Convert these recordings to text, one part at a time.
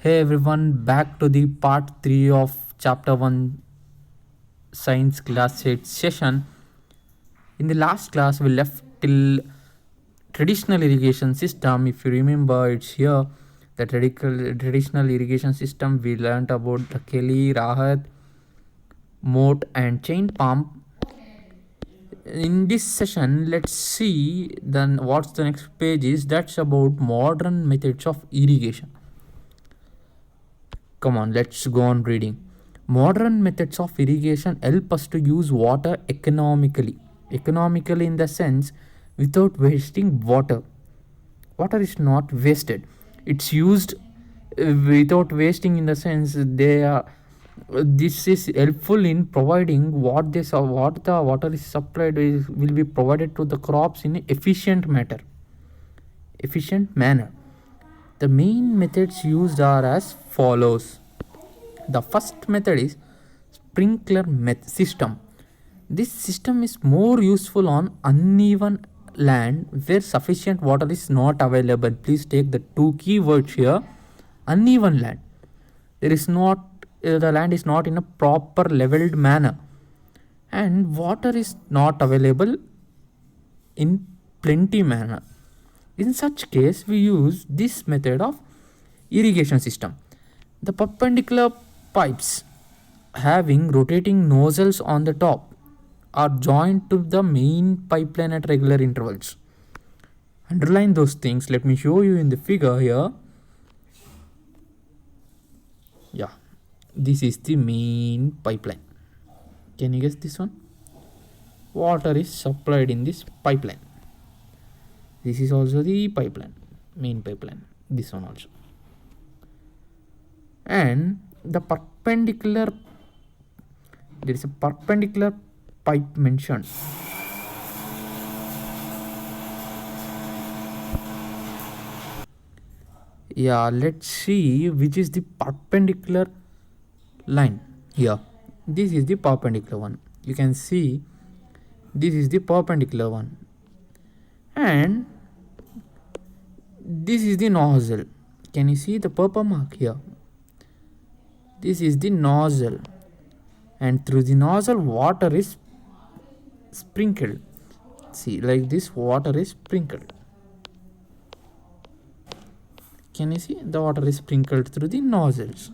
Hey everyone, back to the part 3 of chapter 1 science class 8 session. In the last class, we left till traditional irrigation system. If you remember, it's here. The traditional irrigation system, we learned about the Kelly, Rahat, moat, and chain pump. In this session, let's see then what's the next page is. That's about modern methods of irrigation. Come on, let's go on reading. Modern methods of irrigation help us to use water economically. Economically, in the sense, without wasting water. Water is not wasted. It's used without wasting, in the sense they are. This is helpful in providing what the water is supplied will be provided to the crops in efficient manner. The main methods used are as follows. The first method is sprinkler system. This system is more useful on uneven land where sufficient water is not available. Please take the two key words here. Uneven land. The land is not in a proper leveled manner, and water is not available in plenty manner. In such case, we use this method of irrigation system. The perpendicular pipes having rotating nozzles on the top are joined to the main pipeline at regular intervals. Underline those things. Let me show you in the figure here. Yeah, this is the main pipeline. Can you guess this one? Water is supplied in this pipeline. This is also the pipeline, main pipeline. This one also. And the perpendicular, there is a perpendicular pipe mentioned. Yeah, let's see which is the perpendicular line here. This is the perpendicular one. You can see this is the perpendicular one, and this is the nozzle. Can you see the purple mark here? This is the nozzle, and through the nozzle water is sprinkled. See, like this water is sprinkled. Can you see the water is sprinkled through the nozzles?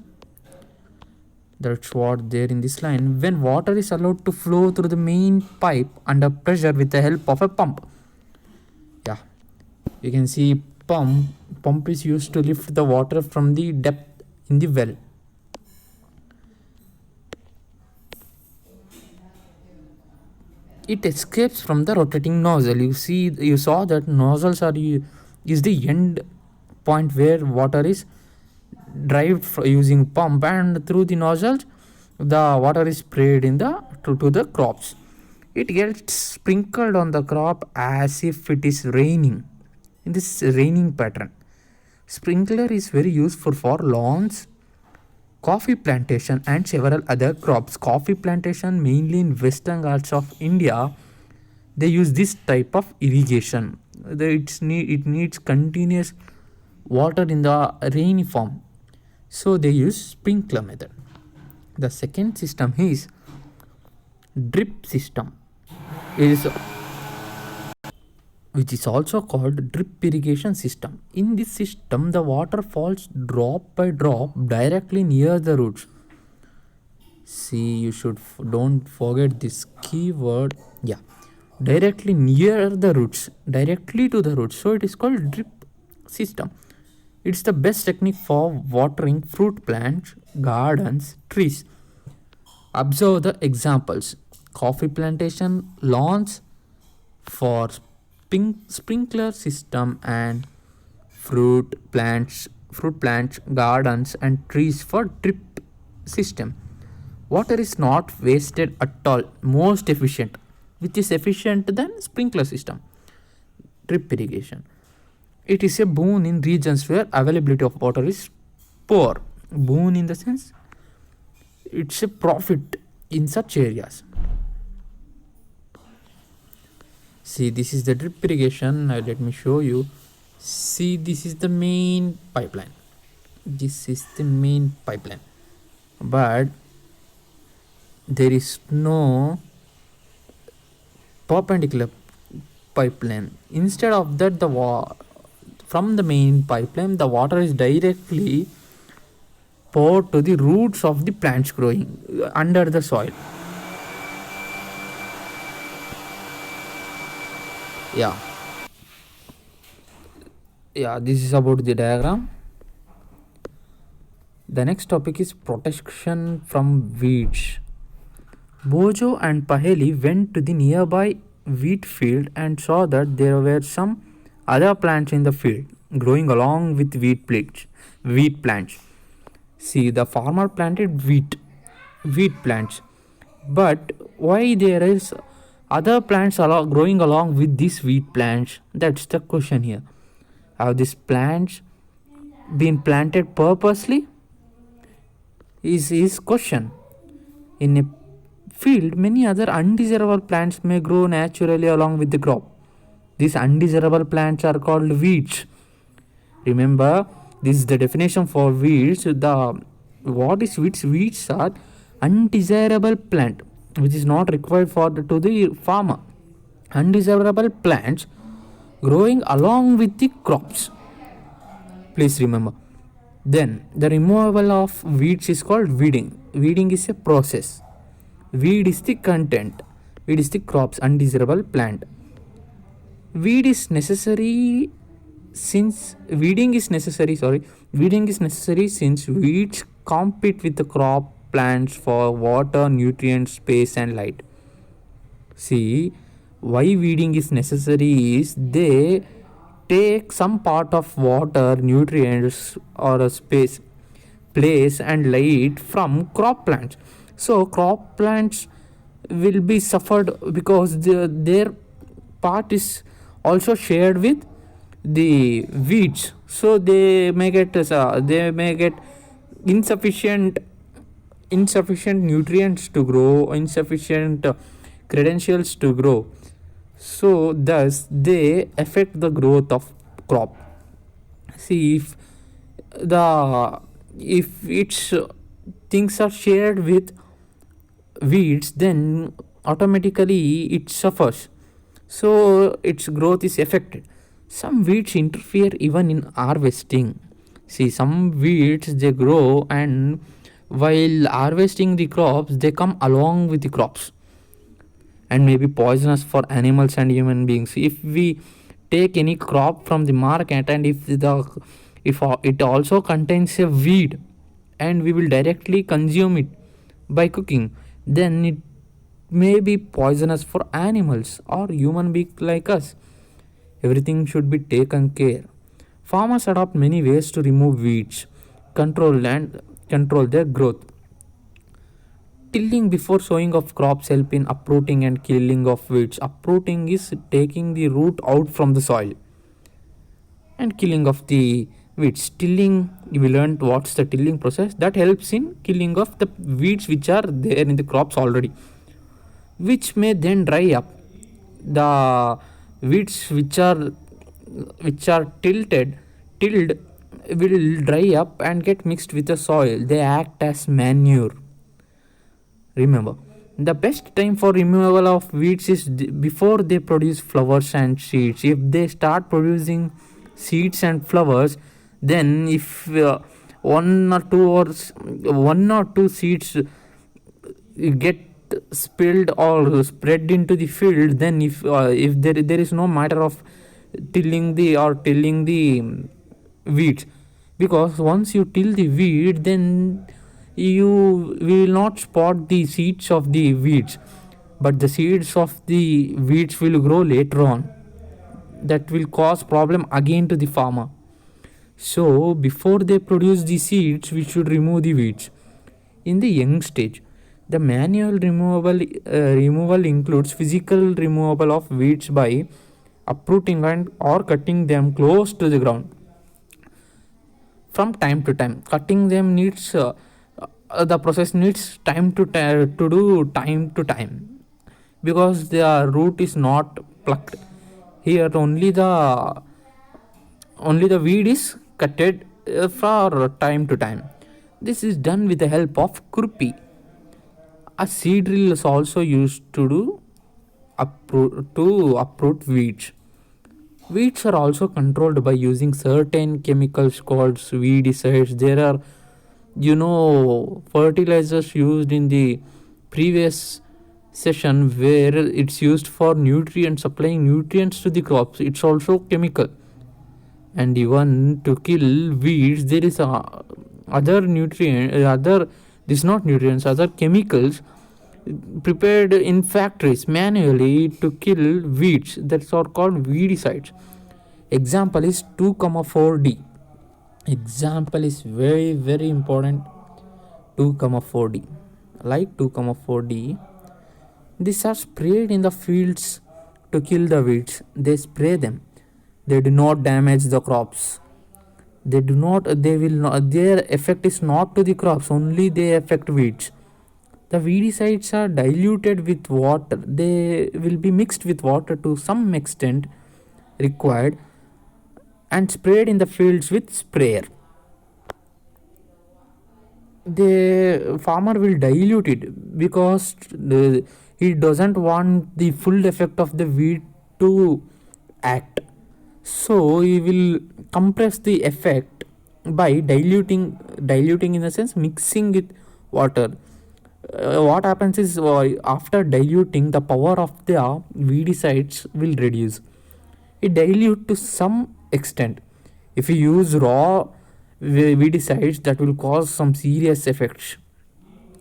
That's what there in this line. When water is allowed to flow through the main pipe under pressure with the help of a pump. Yeah, you can see pump is used to lift the water from the depth in the well. It escapes from the rotating nozzle. You saw that nozzles is the end point where water is driven using pump, and through the nozzles the water is sprayed to the crops. It gets sprinkled on the crop as if it is raining, in this raining pattern. Sprinkler is very useful for lawns, coffee plantation, and several other crops. Coffee plantation mainly in western Ghats of India, they use this type of irrigation. It needs continuous water in the rainy form, so they use sprinkler method. The second system is drip system, which is also called drip irrigation system. In this system, the water falls drop by drop directly near the roots. See, you should don't forget this keyword. Yeah, directly near the roots, directly to the roots. So it is called drip system. It's the best technique for watering fruit plants, gardens, trees. Observe the examples. Coffee plantation, lawns for sprinkler system, and fruit plants, gardens, and trees for drip system. Water is not wasted at all. Most efficient, which is efficient than sprinkler system. Drip irrigation. It is a boon in regions where availability of water is poor. Boon in the sense it's a profit in such areas. See, this is the drip irrigation. Now let me show you. See, this is the main pipeline. This is the main pipeline, but there is no perpendicular pipeline. Instead of that, from the main pipeline, the water is directly poured to the roots of the plants growing under the soil. Yeah, this is about the diagram. The next topic is protection from weeds. Bojo and Paheli went to the nearby wheat field and saw that there were some other plants in the field growing along with wheat plants. See, the farmer planted wheat plants, but why there is other plants growing along with these wheat plants? That's the question here. Have these plants been planted purposely? Is his question. In a field, many other undesirable plants may grow naturally along with the crop. These undesirable plants are called weeds. Remember, this is the definition for weeds. What is weeds? Weeds are undesirable plant which is not required to the farmer. Undesirable plants growing along with the crops. Please remember. Then the removal of weeds is called weeding. Weeding is a process. Weed is the content. Weed is the crops, undesirable plant. Weed is necessary since weeding is necessary since weeds compete with the crop plants for water, nutrients, space and light. See, why weeding is necessary is they take some part of water, nutrients or a space, place and light from crop plants. So crop plants will be suffered because their part is also shared with the weeds, so they may get insufficient nutrients to grow, insufficient credentials to grow, so thus they affect the growth of crop. See, if its things are shared with weeds, then automatically it suffers, so its growth is affected. Some weeds interfere even in harvesting. See, some weeds they grow, and while harvesting the crops they come along with the crops and may be poisonous for animals and human beings. If we take any crop from the market and if it also contains a weed and we will directly consume it by cooking, then it may be poisonous for animals or human beings like us. Everything should be taken care. Farmers adopt many ways to remove weeds, control their growth. Tilling before sowing of crops help in uprooting and killing of weeds. Uprooting is taking the root out from the soil, and killing of the weeds. Tilling, we learned what's the tilling process. That helps in killing of the weeds which are there in the crops already, which may then dry up. The weeds which are tilled will dry up and get mixed with the soil. They act as manure. Remember, the best time for removal of weeds is before they produce flowers and seeds. If they start producing seeds and flowers, then if one or two seeds get spilled or spread into the field, then if there is no matter of tilling the weeds, because once you till the weed, then you will not spot the seeds of the weeds, but the seeds of the weeds will grow later on. That will cause problem again to the farmer. So before they produce the seeds, we should remove the weeds. In the young stage, the manual removal includes physical removal of weeds by uprooting and or cutting them close to the ground. From time to time, cutting them needs the process needs time to do time to time, because the root is not plucked. Here only the weed is cutted for time to time. This is done with the help of kurpi. A seed drill is also used to uproot weeds. Weeds are also controlled by using certain chemicals called weedicides. There are, fertilizers used in the previous session where it's used for nutrients, supplying nutrients to the crops. It's also chemical. And even to kill weeds, there is other nutrient, this not nutrients, other chemicals prepared in factories manually to kill weeds. That's are called weedicides. Example is 2,4D. Example is very very important. 2,4D, like 2,4D. These are sprayed in the fields to kill the weeds. They spray them. They do not damage the crops. They will not, their effect is not to the crops, only they affect weeds. The weedicides are diluted with water. They will be mixed with water to some extent required and sprayed in the fields with sprayer. The farmer will dilute it because he doesn't want the full effect of the weed to act. So he will compress the effect by diluting in the sense mixing with water. What happens is after diluting, the power of the weedicides will reduce. It dilute to some extent. If you use raw weedicides, that will cause some serious effects.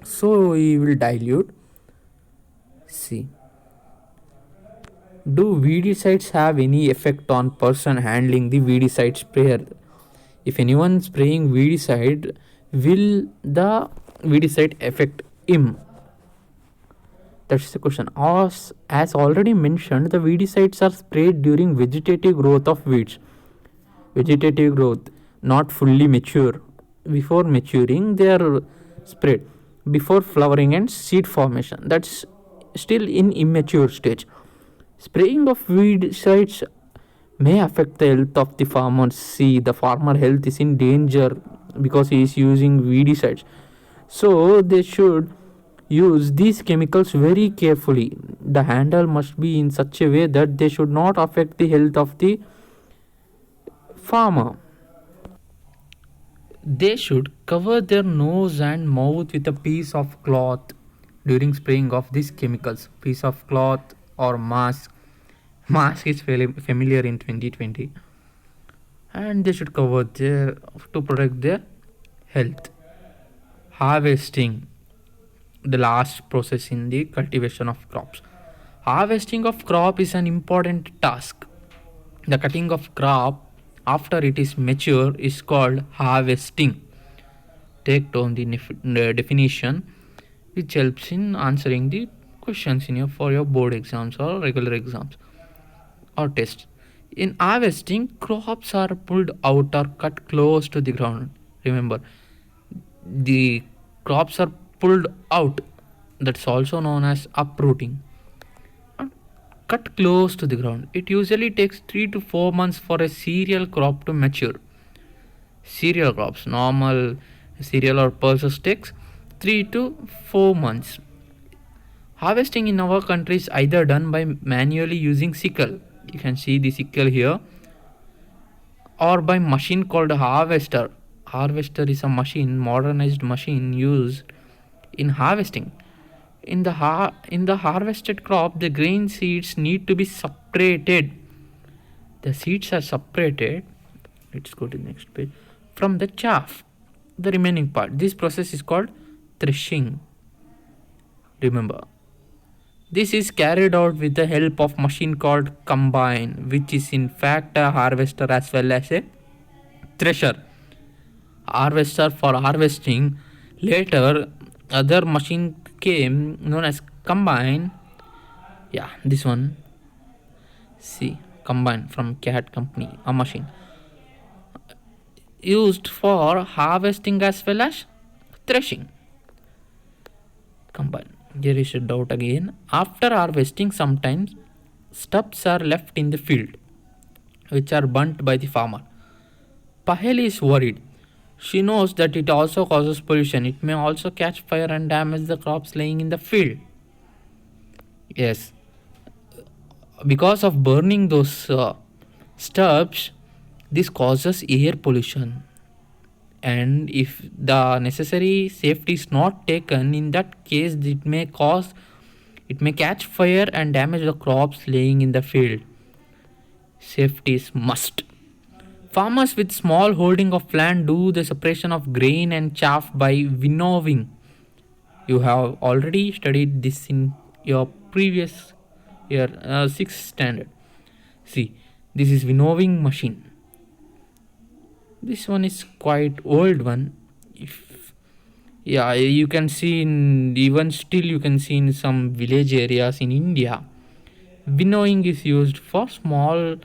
So he will dilute. See, do weedicides have any effect on person handling the weedicide sprayer? If anyone spraying weedicide, will the weedicide affect him? That's the question. As already mentioned, the weedicides are sprayed during vegetative growth of weeds. Vegetative growth, not fully mature. Before maturing, they are sprayed. Before flowering and seed formation, that's still in immature stage. Spraying of weedicides may affect the health of the farmers. See, the farmer health is in danger because he is using weedicides. So they should use these chemicals very carefully. The handle must be in such a way that they should not affect the health of the farmer. They should cover their nose and mouth with a piece of cloth during spraying of these chemicals. Piece of cloth or mask. Mask is familiar in 2020. And they should cover their to protect their health. Harvesting, the last process in the cultivation of crops. Harvesting of crop is an important task. The cutting of crop after it is mature is called harvesting. Take down the definition, which helps in answering the questions for your board exams or regular exams or tests. In harvesting, crops are pulled out or cut close to the ground. Remember, the crops are pulled out. That's also known as uprooting. Cut close to the ground. It usually takes 3 to 4 months for a cereal crop to mature. Cereal crops, normal cereal or pulses, takes 3 to 4 months. Harvesting in our country is either done by manually using sickle. You can see the sickle here, or by machine called harvester. Harvester is a machine, modernized machine used in harvesting. In the harvested crop, the grain seeds need to be separated. The seeds are separated. Let's go to the next page. From the chaff, the remaining part. This process is called threshing. Remember, this is carried out with the help of machine called combine, which is in fact a harvester as well as a thresher. Harvester for harvesting. Later, other machine came known as combine. Yeah, this one. See, combine from CAT company, a machine used for harvesting as well as threshing. Combine. There is a doubt again. After harvesting, sometimes stubs are left in the field, which are burnt by the farmer. Paheli is worried. She knows that it also causes pollution. It may also catch fire and damage the crops laying in the field. Yes, because of burning those stubs, this causes air pollution. And if the necessary safety is not taken, in that case, it may catch fire and damage the crops laying in the field. Safety is must. Farmers with small holding of land do the separation of grain and chaff by winnowing. You have already studied this in your previous year, 6th standard. See, this is winnowing machine. This one is quite old one. If yeah, you can see in, even still you can see in some village areas in India, winnowing is used for small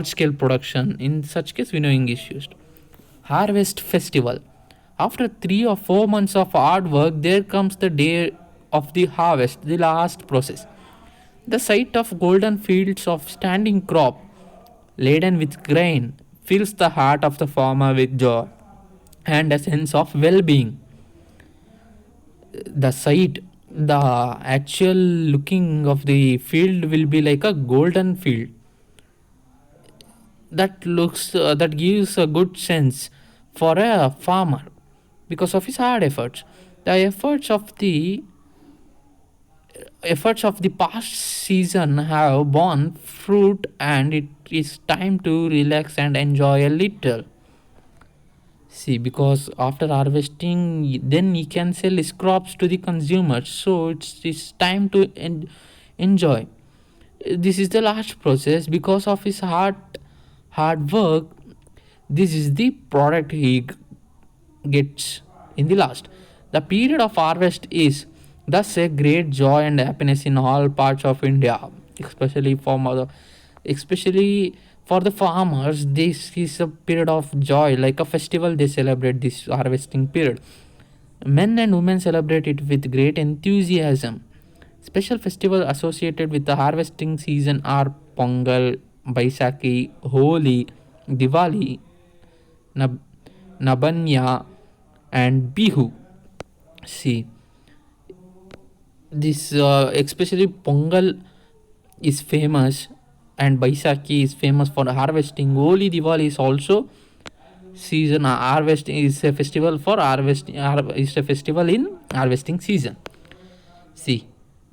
scale production. In such case, winnowing is used. Harvest festival. After 3 or 4 months of hard work, there comes the day of the harvest, the last process. The sight of golden fields of standing crop laden with grain fills the heart of the farmer with joy and a sense of well being. The sight, the actual looking of the field will be like a golden field. That gives a good sense for a farmer because of his hard efforts. The efforts of the past season have borne fruit, and it is time to relax and enjoy a little. See, because after harvesting, then he can sell his crops to the consumers, so it's time to enjoy. This is the last process. Because of his hard work, this is the product he gets in the last. The period of harvest is thus a great joy and happiness in all parts of India, especially for especially for the farmers. This is a period of joy, like a festival. They celebrate this harvesting period. Men and women celebrate it with great enthusiasm. Special festivals associated with the harvesting season are Pongal, Baisakhi, Holi, Diwali, Nab- Nabanya, and Bihu. See, this especially Pongal is famous, and Baisakhi is famous for harvesting. Holi, Diwali is also season harvesting, is a festival for harvesting. Is a festival in harvesting season. See,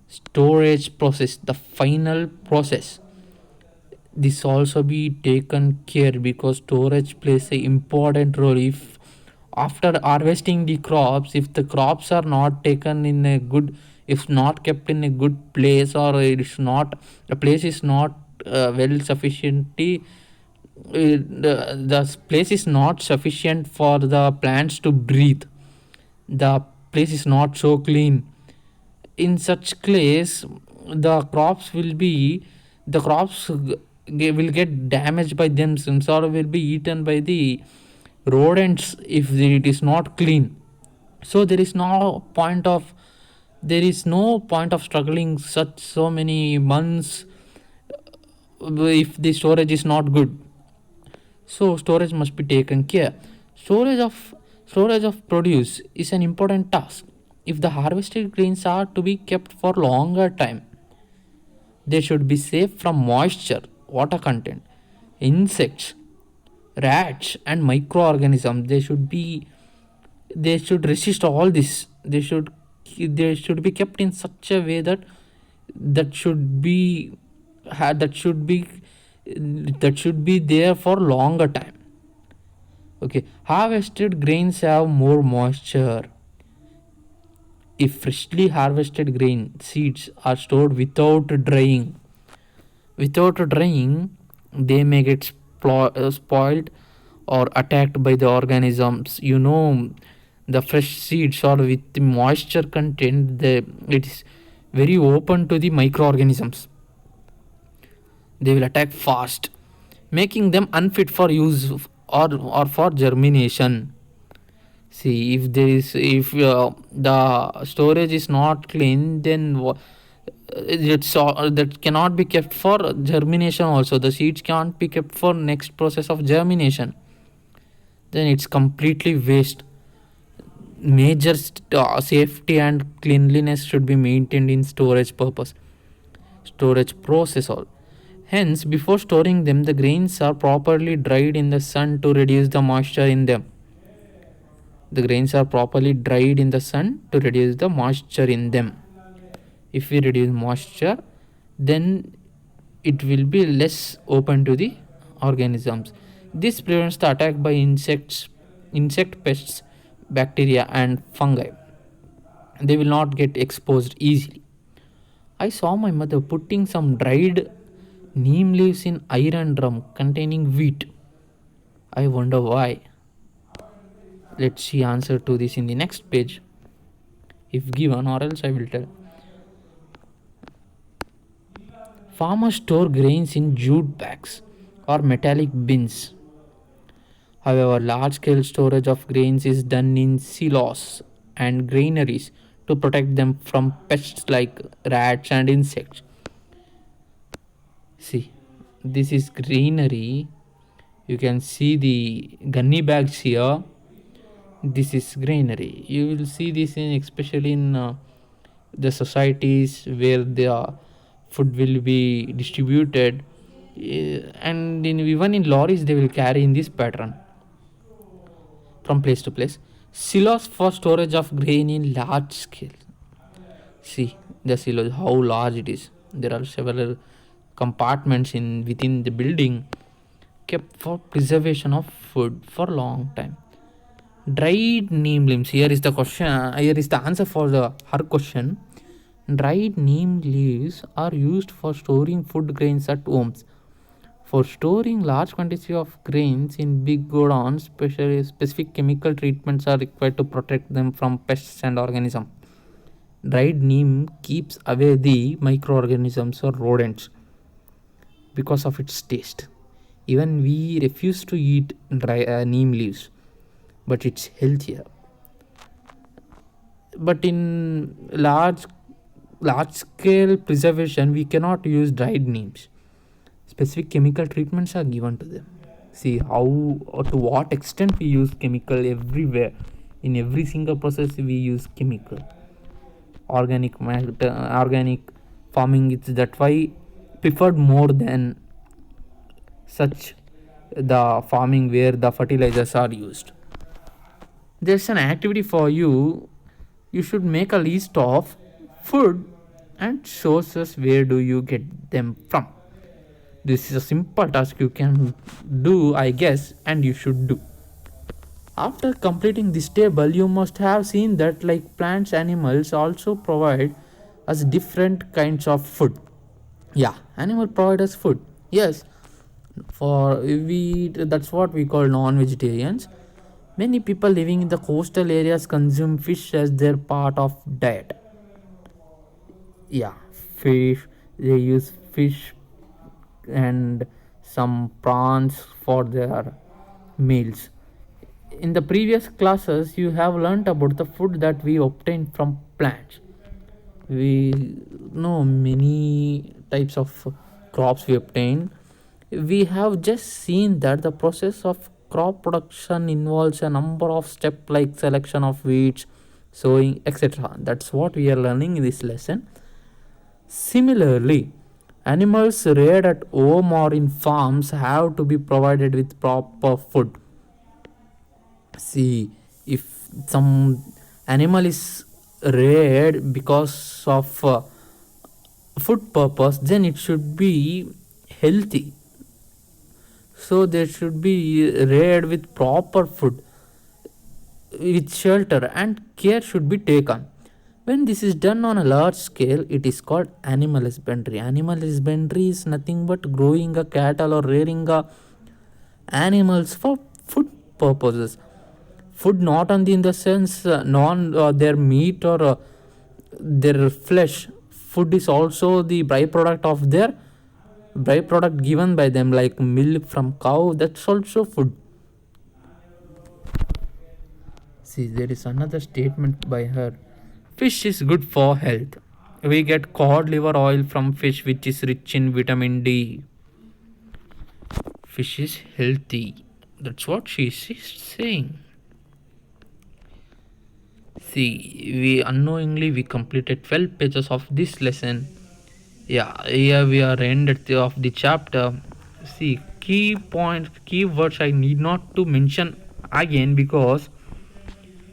storage process, the final process. This also be taken care because storage plays a important role. If after harvesting the crops, if the crops are not taken in a good, if not kept in a good place, or it's not, the place is not well sufficiently, the place is not sufficient for the plants to breathe, the place is not so clean. In such case, the crops will be, the crops will get damaged by themselves or will be eaten by the rodents if it is not clean. So there is no point of struggling such so many months if the storage is not good. So storage must be taken care. Storage of produce is an important task. If the harvested grains are to be kept for longer time, they should be safe from moisture, water content, insects, rats, and microorganisms. They should resist all this. They should be kept in such a way that that should be that should be that should be there for longer time. Okay, harvested grains have more moisture. If freshly harvested grain seeds are stored without drying, they may get spoiled or attacked by the organisms. The fresh seeds or with the moisture content, it is very open to the microorganisms. They will attack fast, making them unfit for use or for germination. See, if the storage is not clean, then that cannot be kept for germination. Also, the seeds can't be kept for next process of germination. then it's completely waste. Major safety and cleanliness should be maintained in storage process all. Hence, before storing them, the grains are properly dried in the sun to reduce the moisture in them. The grains are properly dried in the sun to reduce the moisture in them. If we reduce moisture, then it will be less open to the organisms. This prevents the attack by insect pests, bacteria and fungi. They will not get exposed easily. I saw my mother putting some dried neem leaves in iron drum containing wheat. I wonder why. Let's see answer to this in the next page, if given, or else I will tell. Farmers store grains in jute bags or metallic bins. However, large-scale storage of grains is done in silos and granaries to protect them from pests like rats and insects. See, this is granary. You can see the gunny bags here. This is granary. You will see this in especially in the societies where the food will be distributed, and even in lorries they will carry in this pattern from place to place. Silos for storage of grain in large scale. See the silos, how large it is. There are several compartments in within the building kept for preservation of food for long time. Dried neem leaves. Here is the question. Here is the answer for her question. Dried neem leaves are used for storing food grains at homes. For storing large quantities of grains in big godowns, specific chemical treatments are required to protect them from pests and organisms. Dried neem keeps away the microorganisms or rodents because of its taste. Even we refuse to eat dry neem leaves, but it's healthier. But in large scale preservation, we cannot use dried neems. Specific chemical treatments are given to them. See how or to what extent we use chemical everywhere. In every single process we use chemical. Organic farming, it's that why preferred more than such the farming where the fertilizers are used. There's an activity for you. You should make a list of food and sources. Where do you get them from? This is a simple task you can do, I guess, and you should do. After completing this table, you must have seen that like plants, animals also provide us different kinds of food. Yeah, animal provide us food. Yes, for we that's what we call non-vegetarians. Many people living in the coastal areas consume fish as their part of diet. Yeah, fish. They use fish and some prawns for their meals. In the previous classes, you have learnt about the food that we obtain from plants. We know many types of crops we obtain. We have just seen that the process of crop production involves a number of steps like selection of weeds, sowing, etc. That's what we are learning in this lesson. Similarly, animals reared at home or in farms have to be provided with proper food. See, if some animal is reared because of food purpose, then it should be healthy. So there should be reared with proper food, with shelter, and care should be taken. When this is done on a large scale, it is called animal husbandry. Animal husbandry is nothing but growing a cattle or rearing a animals for food purposes. Food not only in the sense non their meat or their flesh. Food is also the byproduct of their byproduct given by them, like milk from cow. That's also food. See, there is another statement by her. Fish is good for health. We get cod liver oil from fish, which is rich in vitamin D. Fish is healthy. That's what she's saying. See, we unknowingly we completed 12 pages of this lesson. Yeah, here we are ended of the chapter. See, key points, key words I need not to mention again because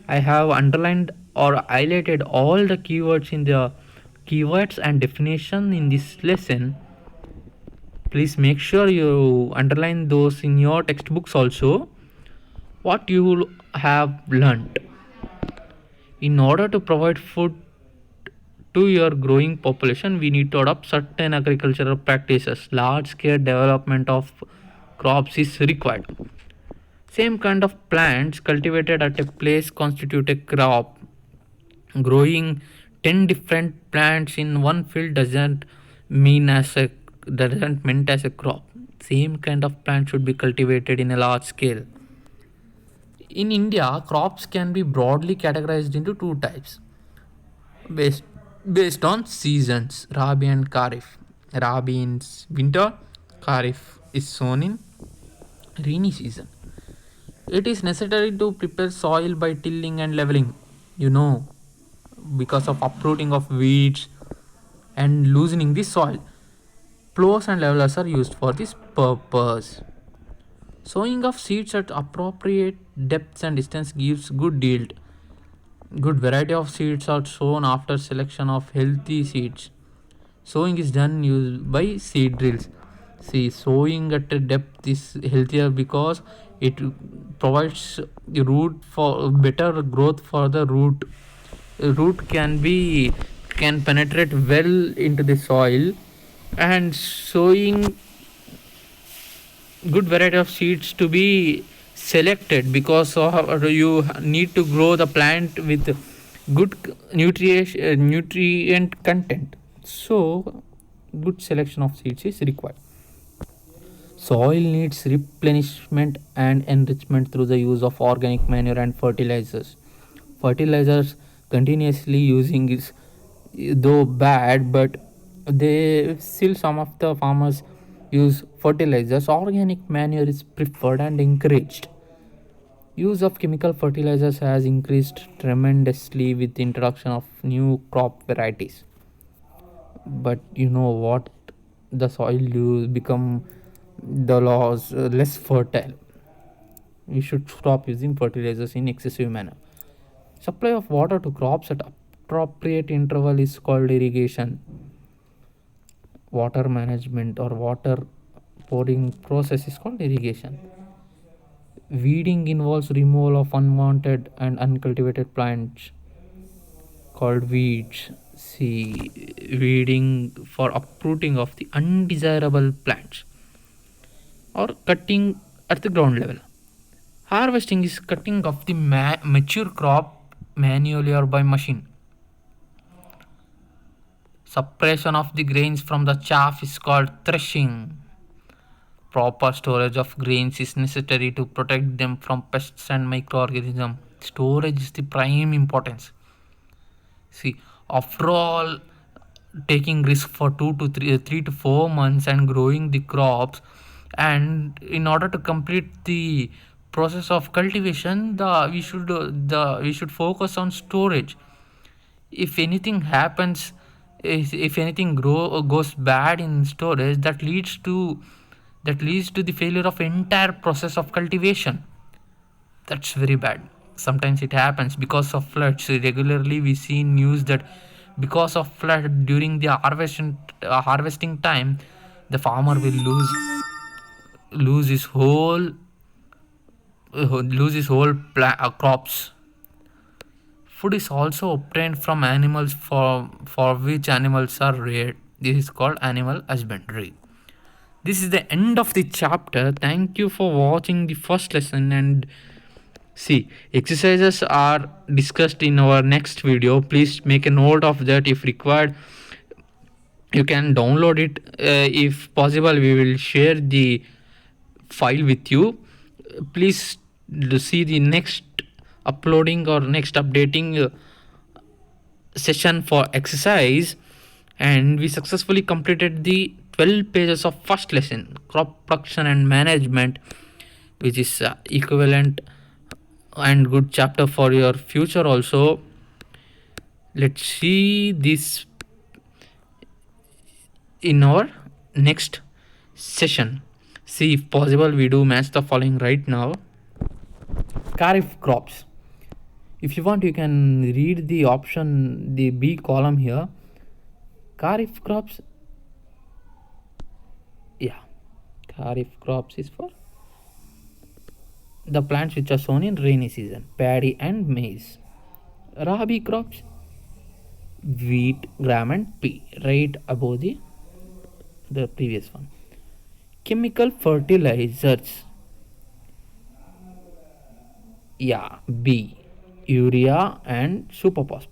I have underlined or highlighted all the keywords in the keywords and definition in this lesson. Please make sure you underline those in your textbooks also. What you have learned. In order to provide food to your growing population, we need to adopt certain agricultural practices. Large scale development of crops is required. Same kind of plants cultivated at a place constitute a crop. Growing 10 different plants in one field doesn't meant as a crop. Same kind of plant should be cultivated in a large scale. In India, crops can be broadly categorized into two types based based on seasons, Rabi and Kharif. Rabi in winter, Kharif is sown in rainy season. It is necessary to prepare soil by tilling and leveling. You know, because of uprooting of weeds and loosening the soil. Plows and levelers are used for this purpose. Sowing of seeds at appropriate depths and distance gives good yield. Good variety of seeds are sown after selection of healthy seeds. Sowing is done used by seed drills. See, sowing at a depth is healthier because it provides root for better growth for the root. Root can penetrate well into the soil, and sowing good variety of seeds to be selected because you need to grow the plant with good nutrient content. So good selection of seeds is required. Soil needs replenishment and enrichment through the use of organic manure and fertilizers. Fertilizers continuously using is though bad, but they still some of the farmers use fertilizers. Organic manure is preferred and encouraged. Use of chemical fertilizers has increased tremendously with the introduction of new crop varieties. But you know what? The soil use become the laws less fertile. We should stop using fertilizers in excessive manner. Supply of water to crops at appropriate interval is called irrigation. Water management or water pouring process is called irrigation. Weeding involves removal of unwanted and uncultivated plants called weeds. See, weeding for uprooting of the undesirable plants or cutting at the ground level. Harvesting is cutting of the mature crop manually or by machine. Separation of the grains from the chaff is called threshing. Proper storage of grains is necessary to protect them from pests and microorganisms. Storage is the prime importance. See, after all, taking risk for 3 to 4 months and growing the crops, and in order to complete the process of cultivation, we should focus on storage. If anything happens, if anything goes bad in storage, that leads to the failure of entire process of cultivation. That's very bad. Sometimes it happens because of floods. Regularly we see news that because of flood during the harvesting time, the farmer will lose his whole crops. Food is also obtained from animals for which animals are reared. This is called animal husbandry. This is the end of the chapter. Thank you for watching the first lesson, and see, exercises are discussed in our next video. Please make a note of that. If required, you can download it. If possible, we will share the file with you. Please see the next uploading or next updating session for exercise. And we successfully completed the 12 pages of first lesson, crop production and management. which is equivalent and good chapter for your future also. Let's see this in our next session. See if possible we do match the following right now. Kharif crops. If you want, you can read the option, the B column here. Kharif crops. Yeah, Kharif crops is for the plants which are sown in rainy season, paddy and maize. Rabi crops, wheat, gram and pea, right above the previous one. Chemical fertilizers. Yeah, B, urea and superphosphate.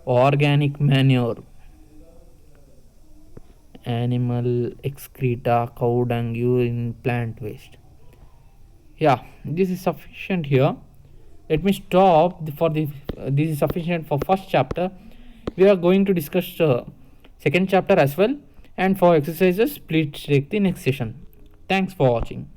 Organic manure, animal excreta, cow dung, urine, plant waste. Yeah, this is sufficient here. Let me stop for the this is sufficient for first chapter. We are going to discuss second chapter as well, and for exercises please take the next session. Thanks for watching.